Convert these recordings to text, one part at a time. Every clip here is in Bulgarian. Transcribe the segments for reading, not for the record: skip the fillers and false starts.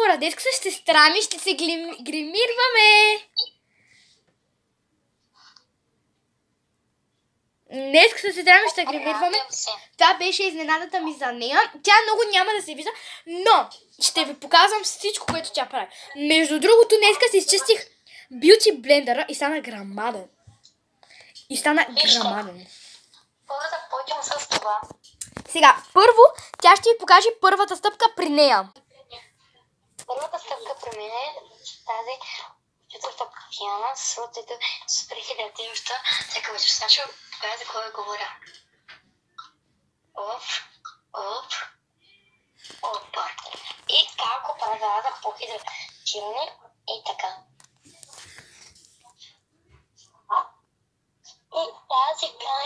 хора, днес с сестра ми ще се гримирваме. Днес с сестра ми ще гримирваме. Това беше изненадата ми за нея. Тя много няма да се вижда, но ще ви показвам всичко, което тя прави. Между другото, днеска си изчистих бюти блендъра и стана грамаден. Първо започвам с това. Сега, първо, тя ще ви покаже първата стъпка при нея. Първата стъпка при мен е тази четвърта пиана с ръцете с прехилятиваща. Сега вече ще покажа за кой говоря. Оп, оп, опа. И как го правя за по-хидратиране и така. И тази пиана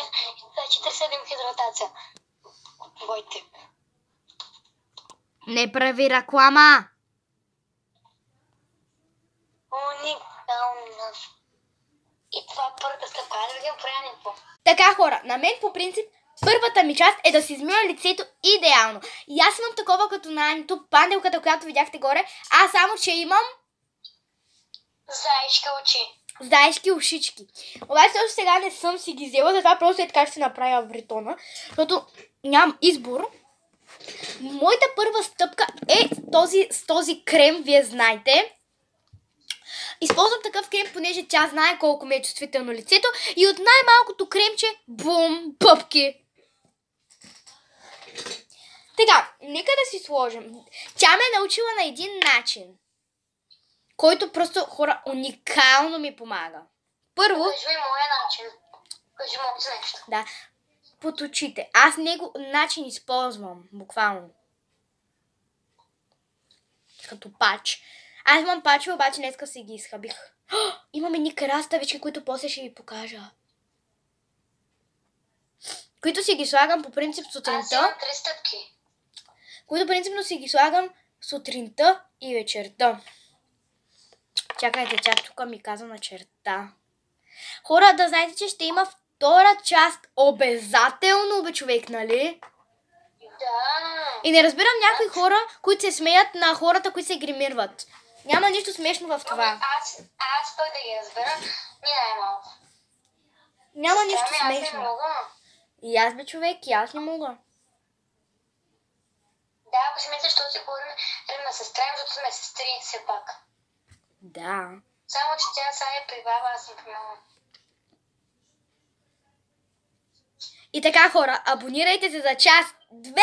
е 47 хидратация. Войте. Не прави реклама. Уникална. И това е първата стъпка. Да видим прянето. Така, хора, на мен по принцип първата ми част е да си измия лицето идеално. И аз имам такова като на Анито, панделката, която видяхте горе. Аз само, че имам Заешки очи. заешки ушички. Обаче още сега не съм си ги взела, затова просто е така ще си направя бретона, защото нямам избор. Моята първа стъпка е с този крем, вие знаете. Използвам такъв крем, понеже тя знае колко ми е чувствително лицето. И от най-малкото кремче, бум, пъпки. Така, нека да си сложим. Тя ме е научила на един начин, който просто, хора, уникално ми помага. Първо... Кажи ми моя начин. Кажи моето нещо. Да, под очите. Аз него начин използвам, буквално. Като пач. Аз имам пачове, обаче днеска си ги изхабих. Имам едни краставички, които после ще ви покажа. Които си ги слагам по принцип сутринта. Аз имам 3 стъпки. Които принципно си ги слагам сутринта и вечерта. Чакайте, тя тук ми каза на черта. Хора, да знаете, че ще има втора част обязателно, бе човек, нали? Да. И не разбирам някои хора, които се смеят на хората, които се гримират. Няма нищо смешно в това. Аз пък да ги разбера, ни най-малко. Няма нищо Аз не смешно. мога. И аз, бе човек, и аз не мога. Да, ако си мислиш, защото си говорим на сестра, защото сме сестри все пак. Да. Само, че тя сега е при баба, аз съм при мама. И така, хора, абонирайте се за част 2!